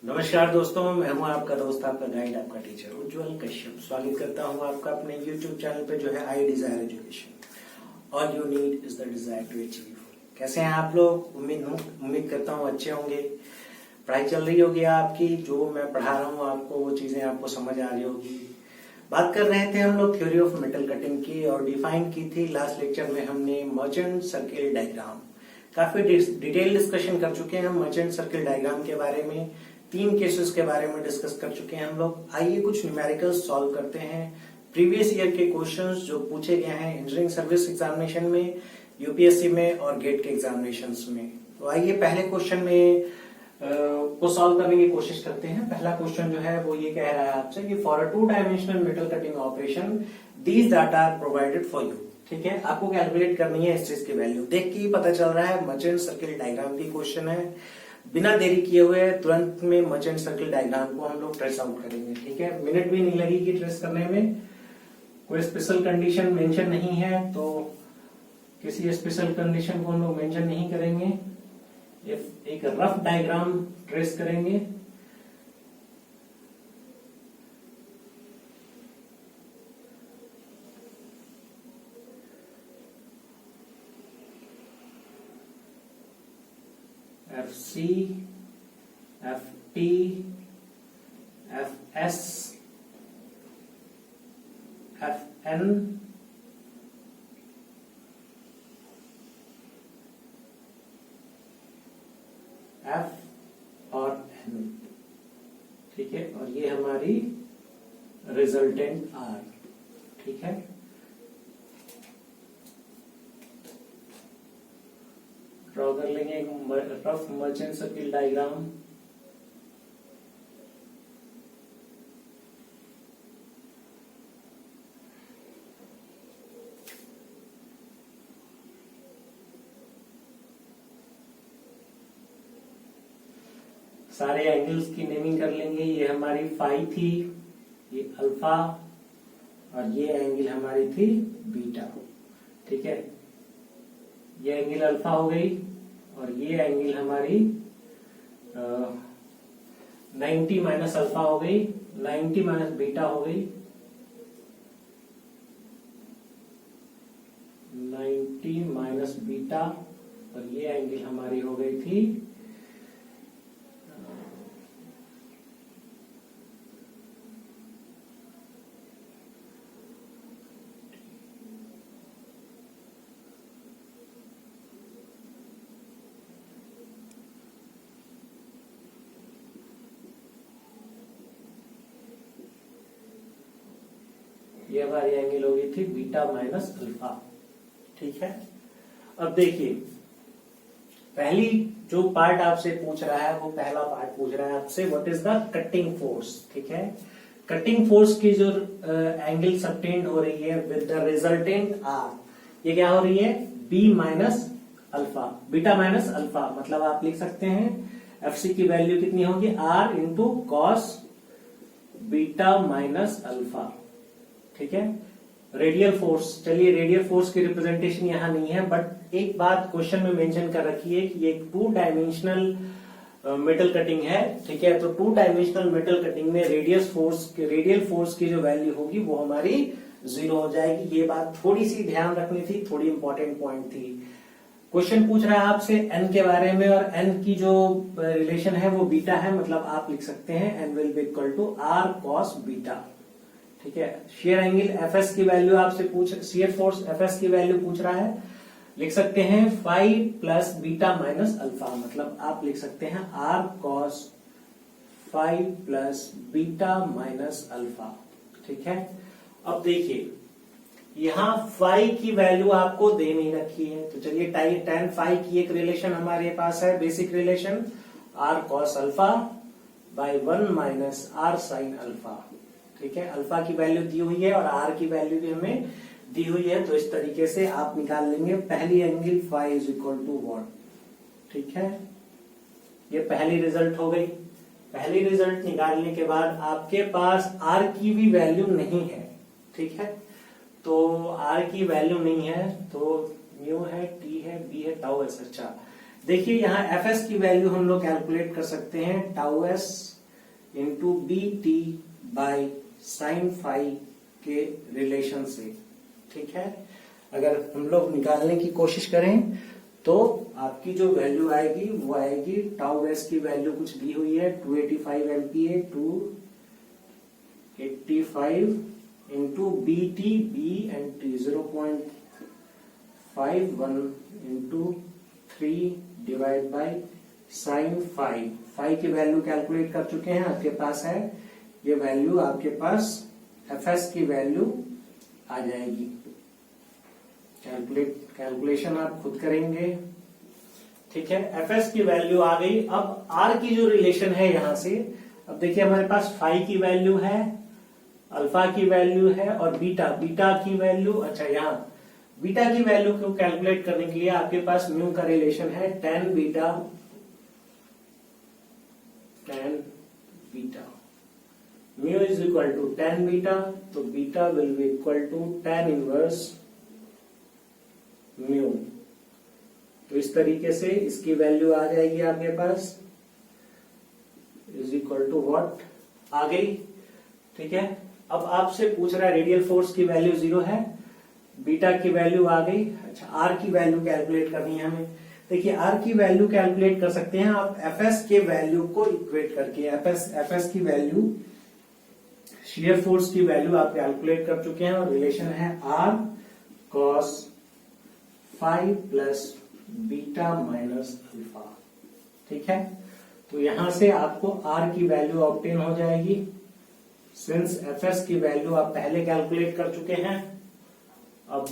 नमस्कार दोस्तों, मैं हूं आपका दोस्त, आपका गाइड, आपका टीचर उज्जवल कश्यप। स्वागत करता हूं आपका अपने YouTube चैनल पे जो है I desire education. All you need is the desire to achieve. कैसे हैं आप लोग? उम्मीद करता हूं अच्छे होंगे। पढ़ाई चल रही होगी आपकी, जो मैं पढ़ा रहा हूं आपको वो चीजें आपको समझ आ रही होगी। बात कर रहे थे हम लोग थ्योरी ऑफ मेटल कटिंग की और डिफाइन की थी लास्ट लेक्चर में हमने मर्चेंट सर्किल डायग्राम। काफी डिटेल डिस्कशन कर चुके हैं हम मर्चेंट सर्किल डायग्राम के बारे में। 3 केसेस के बारे में डिस्कस कर चुके हैं हम लोग। आइए कुछ न्यूमेरिकल्स सॉल्व करते हैं। प्रीवियस ईयर के क्वेश्चंस जो पूछे गए हैं इंजीनियरिंग सर्विस एग्जामिनेशन में, यूपीएससी में और गेट के एग्जामिनेशंस में। तो आइए पहले क्वेश्चन में को सॉल्व करने की कोशिश करते हैं। पहला क्वेश्चन जो है वो ये कह रहा है आपसे कि for a 2 dimensional metal cutting operation these data are provided for you. ठीक है, आपको कैलकुलेट करनी है इस चीज की वैल्यू। देख के ही पता चल रहा है मर्चेंट सर्किल डायग्राम की क्वेश्चन है। बिना देरी किए हुए तुरंत में मर्चेंट सर्किल डायग्राम को हम लोग ट्रेस आउट करेंगे। ठीक है, मिनट भी नहीं लगेगी ट्रेस करने में। कोई स्पेशल कंडीशन मेंशन नहीं है तो किसी स्पेशल कंडीशन को हम लोग मेंशन नहीं करेंगे। एक रफ डायग्राम ट्रेस करेंगे। FC, FT, FS, FN, F और N। ठीक है, और ये हमारी रिजल्टेंट R। ठीक है, ड्रॉ कर लेंगे एक रफ मर्चेंट सर्किल डायग्राम। सारे एंगल्स की नेमिंग कर लेंगे। ये हमारी फाई थी, ये अल्फा और ये एंगल हमारी थी बीटा। ठीक है, ये एंगल अल्फा हो गई और ये एंगल हमारी 90 माइनस अल्फा हो गई, 90 माइनस बीटा हो गई, 90 माइनस बीटा, और ये एंगल हमारी हो गई थी ये हमारी एंगल हो गई थी बीटा माइनस अल्फा। ठीक है, अब देखिए पहली जो पार्ट आपसे पूछ रहा है वो पहला पार्ट पूछ रहा है आपसे what is the cutting force. ठीक है, कटिंग फोर्स की जो एंगल सबटेंड हो रही है विद द रिजल्टेंट आर, ये क्या हो रही है B minus alpha, beta minus alpha. मतलब आप लिख सकते हैं एफसी की वैल्यू कितनी होगी R into cos beta minus alpha. ठीक है, रेडियल फोर्स, चलिए रेडियल फोर्स की रिप्रेजेंटेशन यहां नहीं है, बट एक बात क्वेश्चन में मेंशन कर रखी है कि ये 2 डायमेंशनल मेटल कटिंग है। ठीक है, तो 2 डायमेंशनल मेटल कटिंग में रेडियल फोर्स की जो वैल्यू होगी वो हमारी 0 हो जाएगी। ये बात थोड़ी सी ध्यान रखनी थी, थोड़ी इंपॉर्टेंट पॉइंट थी। क्वेश्चन पूछ रहा है आपसे एन के बारे में और एन की जो रिलेशन है वो बीटा है। मतलब आप लिख सकते हैं N will be equal to R cos beta. ठीक है, शेयर एंगल एफएस की वैल्यू आपसे शेयर फोर्स एफएस की वैल्यू पूछ रहा है, लिख सकते हैं phi plus beta minus alpha. मतलब आप लिख सकते हैं R cos phi plus beta minus alpha. ठीक है, अब देखिए यहां फाई की वैल्यू आपको दे नहीं रखी है, तो चलिए tan फाई की एक रिलेशन हमारे पास है, basic relation R cos alpha by 1 minus R sine alpha. ठीक है, अल्फा की वैल्यू दी हुई है और आर की वैल्यू भी हमें दी हुई है, तो इस तरीके से आप निकाल लेंगे पहली angle phi is equal to what. ठीक है, ये पहली रिजल्ट हो गई। पहली रिजल्ट निकालने के बाद आपके पास आर की भी वैल्यू नहीं है। ठीक है, तो आर की वैल्यू नहीं है तो म्यू है, टी है, बी है, टाउ एस। अच्छा देखिए यहाँ एफ एस की वैल्यू हम लोग कैलकुलेट कर सकते हैं tau S into B T by sine phi के रिलेशन से। ठीक है, अगर हम लोग निकालने की कोशिश करें तो आपकी जो वैल्यू आएगी वो आएगी टाउ एस की वैल्यू कुछ दी हुई है 285 MPa 285 into B T B and T 0.51 into 3 divide by sine five. Five की वैल्यू कैलकुलेट कर चुके हैं, आपके पास है ये वैल्यू, आपके पास एफ एस की वैल्यू आ जाएगी। कैलकुलेशन आप खुद करेंगे। ठीक है, एफ एस की वैल्यू आ गई। अब आर की जो रिलेशन है यहां से, अब देखिए हमारे पास फाई की वैल्यू है, अल्फा की वैल्यू है और बीटा की वैल्यू। अच्छा, यहाँ बीटा की वैल्यू को कैलकुलेट करने के लिए आपके पास म्यू का रिलेशन है tan beta mu is equal to tan beta, तो beta will be equal to tan inverse mu. तो इस तरीके से इसकी वैल्यू आ जाएगी आपके पास इज इक्वल टू व्हाट, आ गई। ठीक है, अब आपसे पूछ रहा है रेडियल फोर्स की वैल्यू 0 है, बीटा की वैल्यू आ गई। अच्छा, आर की वैल्यू कैलकुलेट करनी है हमें। देखिए आर की वैल्यू कैलकुलेट कर सकते हैं आप एफ एस के वैल्यू को इक्वेट करके। एफ एस की वैल्यू, शियर फोर्स की वैल्यू आप कैलकुलेट कर चुके हैं और रिलेशन है R cos five plus beta minus alpha. ठीक है, तो यहां से आपको आर की वैल्यू ऑब्टेन हो जाएगी। सिंस एफ एस की वैल्यू आप पहले कैलकुलेट कर चुके हैं, अब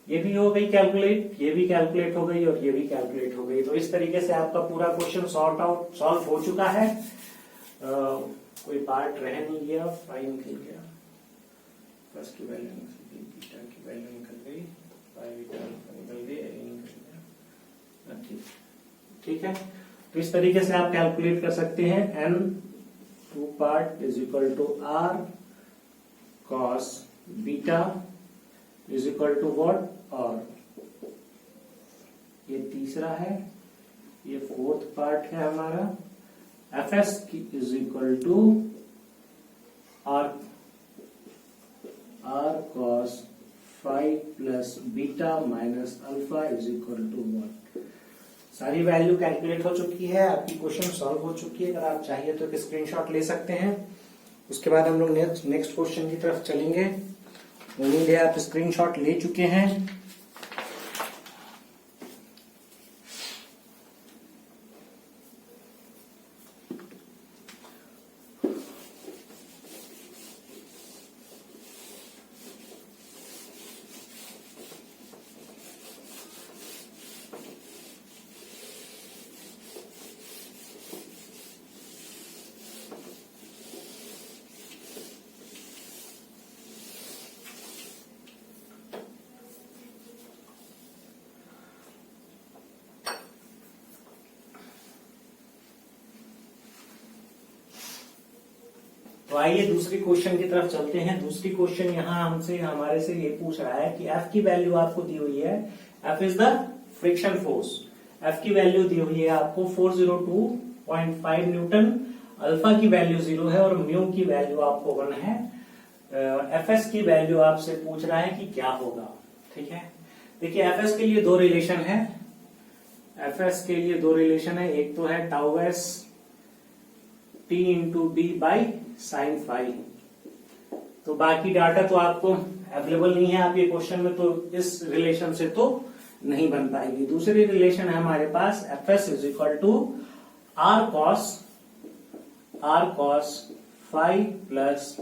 ये भी हो गई कैलकुलेट, ये भी कैलकुलेट हो गई और ये भी कैलकुलेट हो गई। तो इस तरीके से आपका पूरा क्वेश्चन सॉल्व हो चुका है। कोई पार्ट रह नहीं गया, फाइव निकल गया, फर्स्ट की वैल्यू निकल गई, बीटा की वैल्यू निकल गई, फाइव बीटा निकल गई, निकल गया। ठीक है, तो इस तरीके से आप कैलकुलेट कर सकते हैं। N two part is equal to R cos beta is equal to what, और ये तीसरा है, ये फोर्थ पार्ट है हमारा, F S is equal to R cos five plus beta minus alpha is equal to what. सारी value calculate हो चुकी है, आपकी क्वेश्चन सॉल्व हो चुकी है। अगर आप चाहिए तो एक स्क्रीनशॉट ले सकते हैं। उसके बाद हम लोग नेक्स्ट क्वेश्चन की तरफ चलेंगे। उम्मीद है आप स्क्रीनशॉट ले चुके हैं। तो आइए दूसरी क्वेश्चन की तरफ चलते हैं। दूसरी क्वेश्चन यहाँ हमारे से ये पूछ रहा है कि एफ की वैल्यू आपको दी हुई है, F is the friction force. F की वैल्यू दी हुई है आपको 402.5 न्यूटन, अल्फा की वैल्यू 0 है और म्यू की वैल्यू आपको 1 है। एफ एस की वैल्यू आपसे पूछ रहा है कि क्या होगा। ठीक है, देखिए एफ एस के लिए दो रिलेशन है। एफ एस के लिए दो रिलेशन है, एक तो है tau S T into B by sine five. तो बाकी डाटा तो आपको अवेलेबल नहीं है आपके क्वेश्चन में, तो इस रिलेशन से तो नहीं बन पाएगी। दूसरी रिलेशन है हमारे पास F S is equal to R cos five plus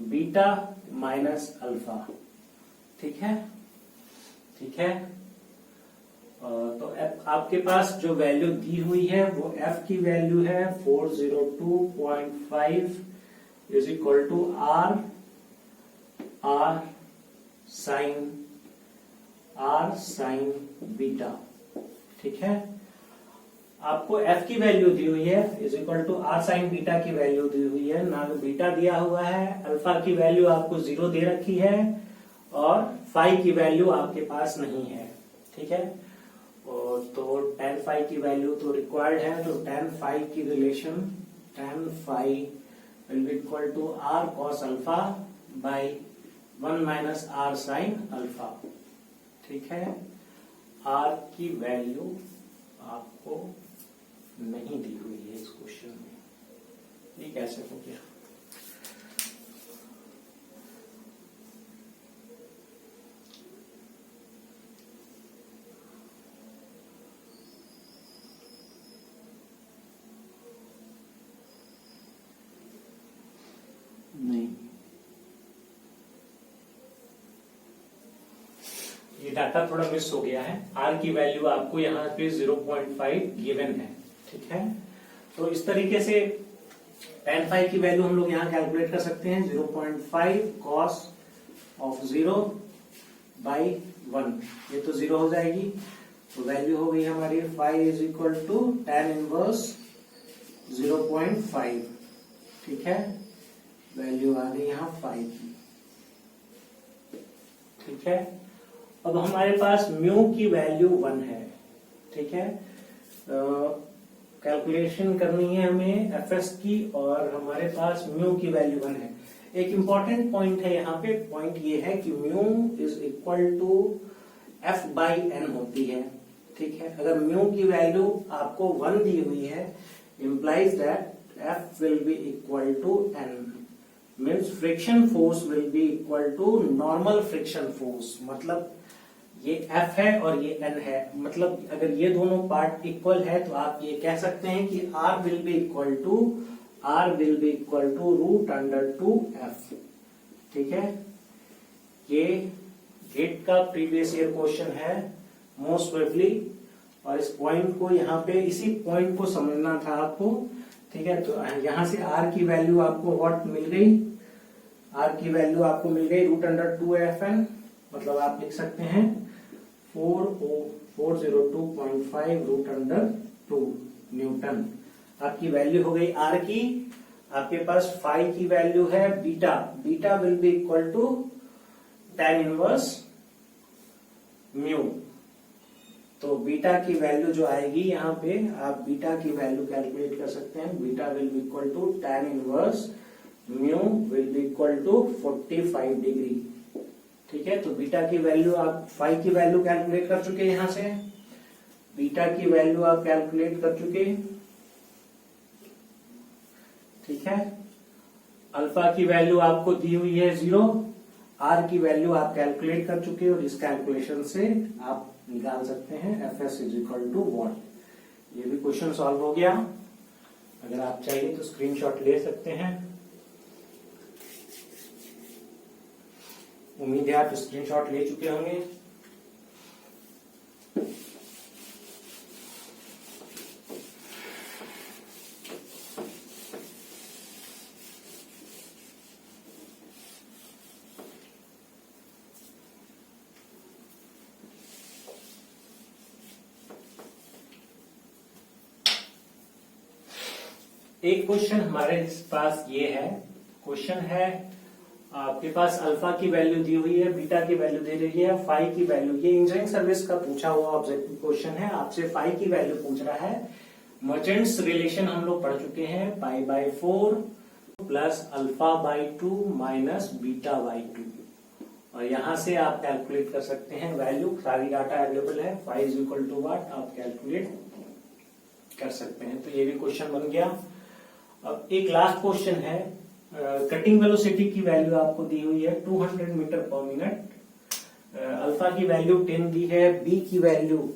beta minus alpha. ठीक है, ठीक है। तो आपके पास जो वैल्यू दी हुई है वो एफ की वैल्यू है 402.5 is equal to R sine beta. ठीक है, आपको एफ की वैल्यू दी हुई है is equal to R sine beta की वैल्यू दी हुई है, ना बीटा दिया हुआ है। अल्फा की वैल्यू आपको 0 दे रखी है और फाइव की वैल्यू आपके पास नहीं है। ठीक है, और तो tan फाइव की वैल्यू तो रिक्वायर्ड है, तो tan फाइव की relation tan phi will be equal to r cos alpha by 1 minus r sin alpha। ठीक है, r की वैल्यू आपको नहीं दी हुई है इस क्वेश्चन में, ये कैसे हो गया? नहीं, ये डाटा थोड़ा मिस हो गया है। आर की वैल्यू आपको यहाँ पे 0.5 गिवन है। ठीक है, तो इस तरीके से tan phi की वैल्यू हम लोग यहाँ कैलकुलेट कर सकते हैं। 0.5 cos ऑफ 0 बाई 1, ये तो 0 हो जाएगी, तो वैल्यू हो गई हमारी phi is equal to tan inverse 0.5। ठीक है, वैल्यू आ गई यहाँ 5 की। ठीक है, अब हमारे पास म्यू की वैल्यू 1 है। ठीक है, कैलकुलेशन करनी है हमें एफएस की, और हमारे पास म्यू की वैल्यू 1 है। एक इंपॉर्टेंट पॉइंट है यहाँ पे, पॉइंट ये है कि mu is equal to F by N होती है। ठीक है, अगर म्यू की वैल्यू आपको 1 दी हुई है, implies that F will be equal to N, means friction force will be equal to normal friction force। मतलब ये F है और ये N है, मतलब अगर ये दोनों पार्ट इक्वल है तो आप ये कह सकते हैं कि R will be equal to root under 2F। ठीक है, ये गेट का प्रीवियस ईयर क्वेश्चन है मोस्ट प्रोबेबली, और इस पॉइंट को यहाँ पे इसी पॉइंट को समझना था आपको। ठीक है, तो यहाँ से R की वैल्यू आपको व्हाट मिल गई? R की वैल्यू आपको मिल गई रूट अंडर 2FN, मतलब आप लिख सकते हैं 402.5 रूट अंडर 2 न्यूटन। आपकी वैल्यू हो गई R की। आपके पास फाई की वैल्यू है beta, beta will be equal to tan inverse mu. तो बीटा की वैल्यू जो आएगी यहाँ पे, आप बीटा की वैल्यू कैलकुलेट कर सकते हैं। Beta will be equal to tan inverse mu will be equal to 45 degree. ठीक है, तो बीटा की वैल्यू आप फाई की वैल्यू कैलकुलेट कर चुके हैं, यहां से बीटा की वैल्यू आप कैलकुलेट कर चुके। ठीक है, अल्फा की वैल्यू आपको दी हुई है 0, आर की वैल्यू आप कैलकुलेट कर चुके हो, और इस कैलकुलेशन से आप निकाल सकते हैं F S is equal to what. ये भी क्वेश्चन सॉल्व हो गया। अगर आप चाहिए तो स्क्रीनशॉट ले सकते हैं। उम्मीद है आप स्क्रीनशॉट ले चुके होंगे। एक क्वेश्चन हमारे पास ये है, क्वेश्चन है आपके पास अल्फा की वैल्यू दी हुई है, बीटा की वैल्यू दे रही है, फाई की वैल्यू, ये इंजीनियरिंग सर्विस का पूछा हुआ ऑब्जेक्टिव क्वेश्चन है। आपसे फाई की वैल्यू पूछ रहा है। मर्चेंट्स रिलेशन हम लोग पढ़ चुके हैं, पाई by 4 plus alpha by 2 minus beta by 2, और यहां से आप कैलकुलेट कर सकते हैं वैल्यू। सारी डाटा अवेलेबल है, phi is equal to what आप कैलकुलेट कर सकते हैं। तो ये भी क्वेश्चन बन गया। अब एक लास्ट क्वेश्चन है, कटिंग वेलोसिटी की वैल्यू आपको दी हुई है 200 मीटर पर मिनट, अल्फा की वैल्यू 10 दी है, बी की वैल्यू,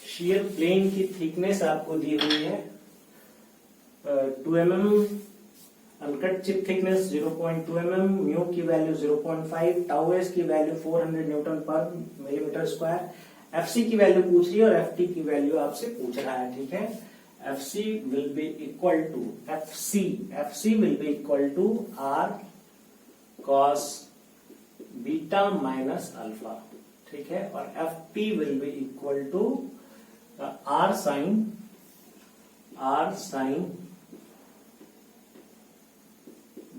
शियर प्लेन की थिकनेस आपको दी हुई है 2 mm, uncut chip thickness 0.2 mm, mu की वैल्यू 0.5, टाउ एस की वैल्यू 400 न्यूटन पर मिलीमीटर स्क्वायर, एफसी की वैल्यू पूछ रही है और एफटी की वैल्यू आपसे पूछ रहा है। ठीक है, FC will be equal to FC will be equal to R cos beta minus alpha. ठीक है, और FP will be equal to R sin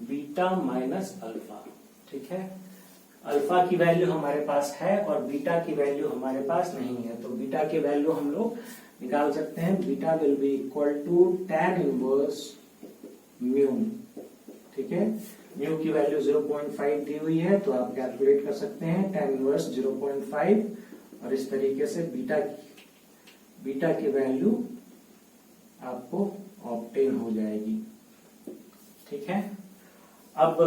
beta minus alpha. ठीक है, अल्फा की वैल्यू हमारे पास है और बीटा की वैल्यू हमारे पास नहीं है, तो बीटा की वैल्यू हम लोग निकाल सकते हैं beta will be equal to tan inverse mu. ठीक है, म्यू की वैल्यू 0.5 दी हुई है तो आप कैलकुलेट कर सकते हैं tan इनवर्स 0.5 और इस तरीके से बीटा की वैल्यू आपको ऑब्टेन हो जाएगी। ठीक है, अब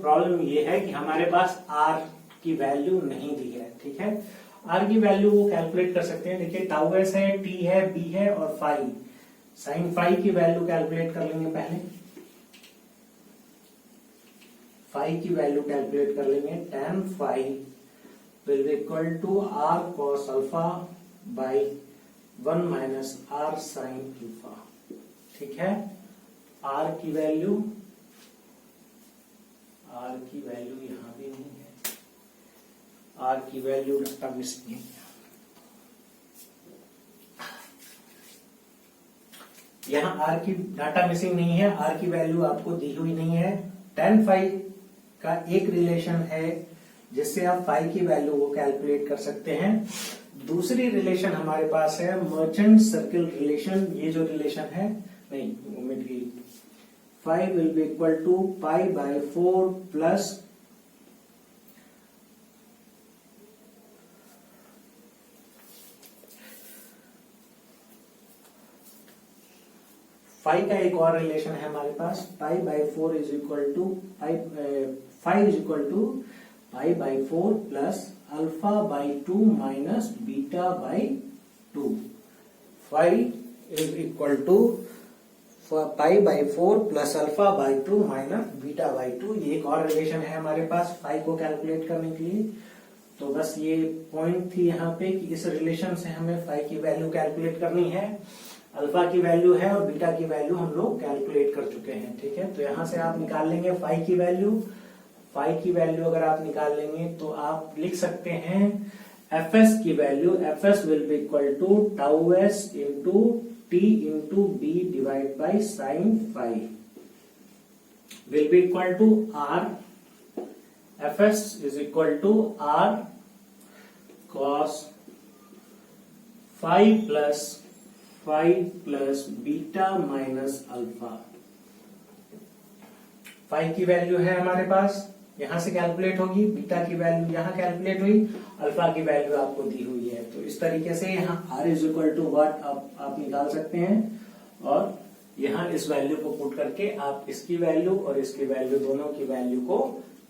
प्रॉब्लम ये है कि हमारे पास r की वैल्यू नहीं दी है। ठीक है, r की वैल्यू वो कैलकुलेट कर सकते हैं। देखिए टाउ एस है, t है, b है और फाई, साइन फाई की वैल्यू कैलकुलेट कर लेंगे। पहले फाई की वैल्यू कैलकुलेट कर लेंगे। tan phi will be equal to r cos alpha by 1 minus r sine alpha. ठीक है, r की वैल्यू यहां भी नहीं है, r की वैल्यू डाटा मिस नहीं है। यहाँ r की डाटा मिसिंग नहीं है, r की वैल्यू आपको दी हुई नहीं है। tan फाई का एक रिलेशन है जिससे आप फाई की वैल्यू को कैलकुलेट कर सकते हैं। दूसरी रिलेशन हमारे पास है मर्चेंट सर्किल रिलेशन। ये जो रिलेशन है, नहीं ओमिट की, phi will be equal to pi by 4 plus phi का एक और रिलेशन है हमारे पास, pi by 4 is equal to phi is equal to pi by 4 plus alpha by 2 minus beta by 2। Phi is equal to pi by 4 plus alpha by 2 minus beta by 2। ये एक और relation है हमारे पास phi को calculate करने के लिए। तो बस ये पॉइंट थी यहाँ पे कि इस रिलेशन से हमें फाई की वैल्यू कैलकुलेट करनी है। अल्फा की वैल्यू है और बीटा की वैल्यू हम लोग कैलकुलेट कर चुके हैं। ठीक है, तो यहां से आप निकाल लेंगे फाई की वैल्यू। फाई की वैल्यू अगर आप निकाल लेंगे तो आप लिख सकते हैं एफएस की value, FS will be equal to tau S into T into B divide by sine phi will be equal to R, FS is equal to R cos phi plus beta minus alpha. Phi की value है हमारे पास, यहां से calculate होगी, beta की value यहां calculate हुई, alpha की वैल्यू आपको दी हुई है। तो इस तरीके से यहाँ r is equal to what आप निकाल सकते हैं और यहाँ इस वैल्यू को पुट करके आप इसकी वैल्यू और इसकी वैल्यू दोनों की वैल्यू को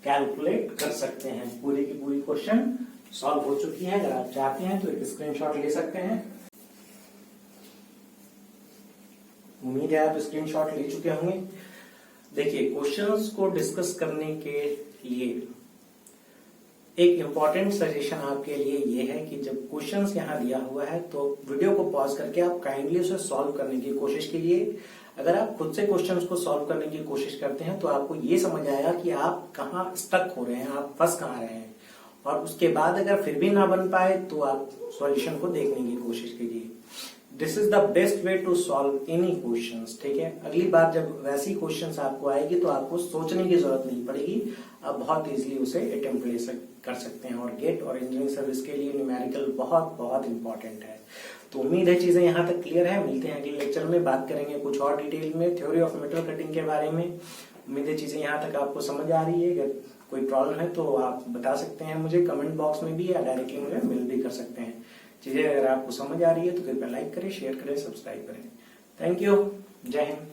कैलकुलेट कर सकते हैं। पूरी की पूरी क्वेश्चन सॉल्व हो चुकी है। अगर आप चाहते हैं तो एक स्क्रीनशॉट ले सकते हैं। उम्मीद है आप स्क्रीनशॉट ले चुके होंगे। देखिए क्वेश्चंस को डिस्कस करने के लिए एक इम्पॉर्टेंट सजेशन आपके लिए ये है कि जब क्वेश्चंस यहाँ दिया हुआ है तो वीडियो को पॉज करके आप काइंडली उसे सॉल्व करने की कोशिश कीजिए। अगर आप खुद से क्वेश्चंस को सॉल्व करने की कोशिश करते हैं तो आपको ये समझ आएगा कि आप कहाँ स्टक हो रहे हैं, आप फंस कहाँ रहे हैं, और उसके बाद अगर फिर भी ना बन पाए तो आप सॉल्यूशन को देखने की कोशिश कीजिए। This is the best way to solve any questions. ठीक है, अगली बार जब वैसी क्वेश्चंस आपको आएगी तो आपको सोचने की जरूरत नहीं पड़ेगी, आप बहुत इजीली उसे अटेम्प्ट कर सकते हैं। और गेट और इंजीनियरिंग सर्विस के लिए न्यूमेरिकल बहुत बहुत इंपॉर्टेंट है। तो उम्मीद है चीजें यहाँ तक क्लियर है। मिलते हैं अगले लेक्चर में, बात करेंगे कुछ और डिटेल में थ्योरी ऑफ मेटल कटिंग के बारे में। उम्मीद है चीजें यहाँ तक आपको समझ आ रही है। अगर कोई प्रॉब्लम है तो आप बता सकते हैं मुझे कमेंट बॉक्स में भी, या डायरेक्टली मुझे मेल भी कर सकते हैं। चीजें अगर आपको समझ आ रही है तो कृपया लाइक करें, शेयर करें, सब्सक्राइब करें। थैंक यू, जय हिंद।